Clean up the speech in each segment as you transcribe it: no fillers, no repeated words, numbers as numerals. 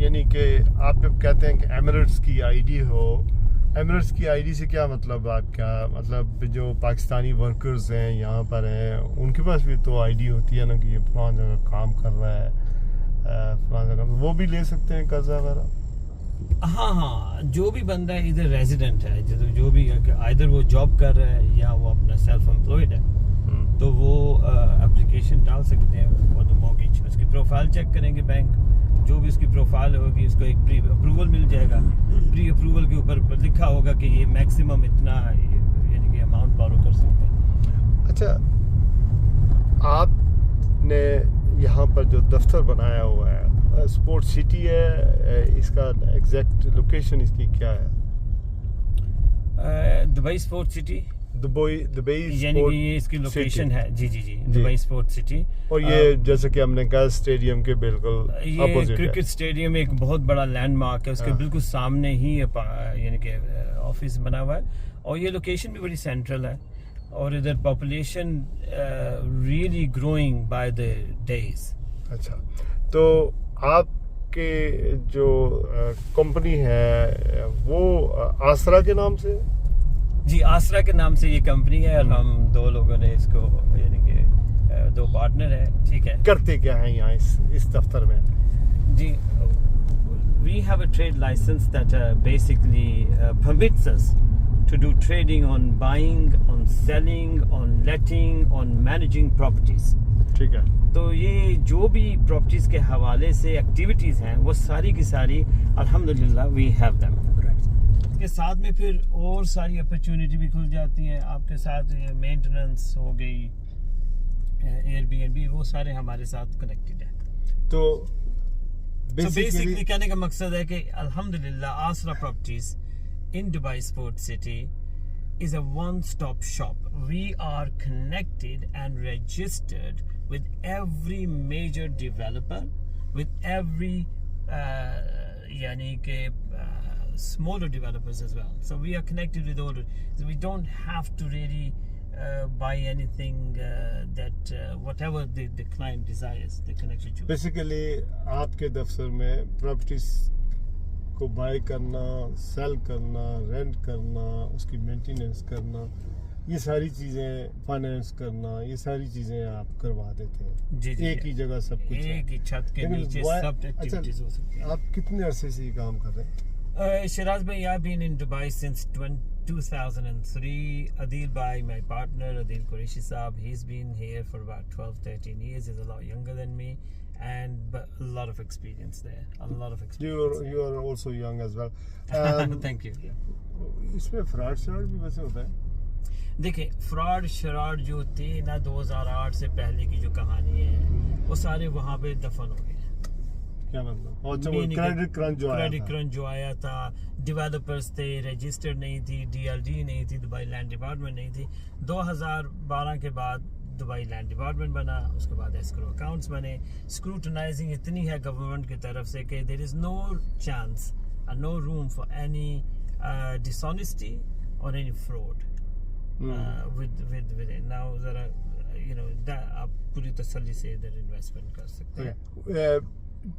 یعنی کہ آپ جب کہتے ہیں کہ ایمریٹس کی آئی ڈی ہو، ایمریٹس کی آئی ڈی سے کیا مطلب؟ آپ کیا مطلب جو پاکستانی ورکرز ہیں یہاں پر ہیں ان کے پاس بھی تو آئی ڈی ہوتی ہے نا کہ یہ فلاں جگہ کام کر رہا ہے، فلاں جگہ، وہ بھی لے سکتے ہیں قرضہ وغیرہ؟ ہاں جو بھی بندہ ادھر ریزیڈنٹ ہے، جو بھی ادھر وہ جاب کر رہا ہے یا وہ اپنا سیلف امپلائڈ ہے، تو وہ اپلیکیشن ڈال سکتے ہیں فار دا مورگیج. اس کی پروفائل چیک کریں گے بینک، جو بھی اس کی پروفائل ہوگی اس کو ایک پری اپروول مل جائے گا. پری اپروول کے اوپر لکھا ہوگا کہ یہ میکسیمم اتنا یعنی کہ اماؤنٹ بارو کر سکتے ہیں. اچھا، آپ نے یہاں پر جو دفتر بنایا ہوا ہے اسپورٹ سٹی ہے، اس کا ایگزیکٹ لوکیشن اس کی کیا ہے؟ دبئی اسپورٹ سٹی، دبئی یعنی کہ یہ اس کی لوکیشن ہے. جی دبئی اسپورٹ سٹی. اور یہ جیسے کہ ہم نے کہا اسٹیڈیم کے بالکل یہ اپوزٹ کرکٹ اسٹیڈیم ایک بہت بڑا لینڈ مارک ہے، اس کے بالکل سامنے ہی یعنی کہ آفس بنا ہوا ہے، اور یہ لوکیشن بھی بڑی سینٹرل ہے، اور ادھر population really growing by the days. اچھا، تو آپ کے جو کمپنی ہے وہ آسرا کے نام سے؟ جی آسرا کے نام سے یہ کمپنی ہے، اور ہم دو لوگوں نے اس کو یعنی کہ دو پارٹنر ہیں. ٹھیک ہے. کرتے کیا ہیں یہاں اس دفتر میں؟ جی we have a trade license that basically permits us to do trading on buying, on selling, on letting, on managing properties. ٹھیک ہے. تو یہ جو بھی پراپرٹیز کے حوالے سے ایکٹیویٹیز ہیں وہ ساری کی ساری الحمدللہ وی ہیو دیم. اس کے ساتھ میں پھر اور ساری اپرچونیٹی بھی کھل جاتی ہیں آپ کے ساتھ. مینٹیننس ہو گئی، ایئر بی این بی، وہ سارے ہمارے ساتھ کنیکٹڈ ہیں. تو بیسکلی کہنے کا مقصد ہے کہ الحمدللہ آسرا properties in Dubai sport city is a one-stop shop. We are connected and registered with every major developer, with every yani ke smaller developers as well. So we are connected with all. So we don't have to really buy anything that whatever the client desires, the connected to. Basically, آپ کے دفتر میں properties کو by کرنا، cell کرنا، rent کرنا، اس کی maintenance کرنا، یہ ساری چیزیں، فائنینس کرنا، یہ ساری چیزیں آپ کروا دیتے ہیں. جی ایک ہی جگہ سب کچھ، ایک ہی چھت کے نیچے سب ایکٹیویٹیز ہو سکتی ہیں. آپ کتنے عرصے سے یہ کام کر رہے ہیں؟ شراز بھائی I've been in Dubai since 2003. Adil bhai, my partner, Adil Qureshi Saab, he's been here for about 12-13 years. He's a lot younger than me, and but a lot of experience there. A lot of experience. You are also young as well. Thank you. اس میں fraud شراڈ بھی ویسے ہوتا ہے؟ دیکھیں fraud شراڈ جو تھے نا 2008 سے پہلے کی جو کہانی ہے وہ سارے وہاں پہ دفن ہو گئے. کیا مطلب؟ کریڈٹ کرنچ جو آیا تھا، ڈیولپرز تھے، رجسٹرڈ نہیں تھی، ڈی ایل ڈی نہیں تھی، دبئی لینڈ ڈپارٹمنٹ نہیں تھی. 2012 کے بعد دبئی لینڈ ڈپارٹمنٹ بنا، اس کے بعد اسکرو اکاؤنٹس بنے. اسکروٹنائزنگ اتنی ہے گورنمنٹ کی طرف سے کہ there is no chance and no room for any dishonesty or any fraud with it. Now ذرا آپ پوری تسلی سے ادھر انویسٹمنٹ کر سکتے ہیں.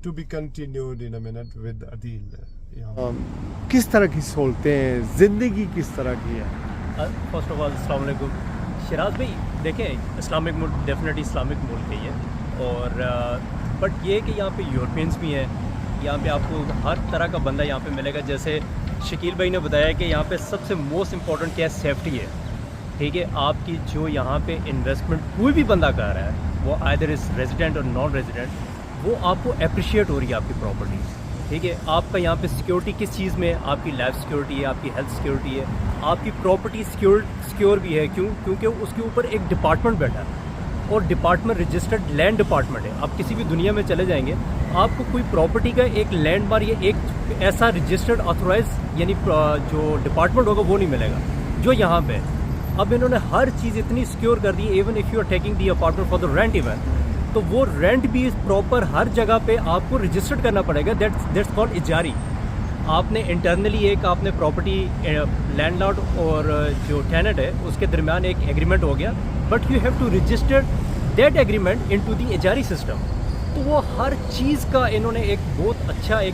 To be continued in a minute with Adil. کس طرح کی سہولتیں ہیں، زندگی کس طرح کی ہے؟ فرسٹ آف آل السلام علیکم. شراز بھائی دیکھیں اسلامک ملک ڈیفینیٹلی اسلامک ملک ہے یہ، اور بٹ یہ کہ یہاں پہ یورپینس بھی ہیں، یہاں پہ آپ کو ہر طرح کا بندہ یہاں پہ ملے گا. جیسے شکیل بھائی نے بتایا کہ یہاں پہ سب سے موسٹ امپورٹنٹ کیا ہے، سیفٹی ہے. ٹھیک ہے، آپ کی جو یہاں پہ انویسٹمنٹ کوئی بھی بندہ کر رہا ہے، وہ آئدر از ریزیڈنٹ اور نان ریزیڈنٹ، وہ آپ کو اپریشیٹ ہو رہی ہے آپ کی پراپرٹیز. ٹھیک ہے، آپ کا یہاں پہ سیکیورٹی کس چیز میں، آپ کی لائف سیکیورٹی ہے، آپ کی ہیلتھ سیکیورٹی ہے، آپ کی پراپرٹی سیکیور بھی ہے. کیونکہ اس کے اوپر ایک ڈپارٹمنٹ بیٹھا ہے، اور ڈپارٹمنٹ رجسٹرڈ لینڈ ڈپارٹمنٹ ہے. آپ کسی بھی دنیا میں چلے جائیں گے، آپ کو کوئی پراپرٹی کا ایک لینڈ مارک یا ایک ایسا رجسٹرڈ آتھورائز یعنی جو ڈپارٹمنٹ ہوگا وہ نہیں ملے گا جو یہاں پہ. اب انہوں نے ہر چیز اتنی سیکیور کر دی، even if you are taking the apartment for the rent even, تو وہ رینٹ بھی پراپر ہر جگہ پہ آپ کو رجسٹرڈ کرنا پڑے گا. That's called اجاری. آپ نے انٹرنلی ایک آپ نے پراپرٹی لینڈ لارڈ اور جو ٹیننٹ ہے اس کے درمیان ایک ایگریمنٹ ہو گیا، but you have to register that agreement into the Ejari system. تو وہ ہر چیز کا انہوں نے ایک بہت اچھا ایک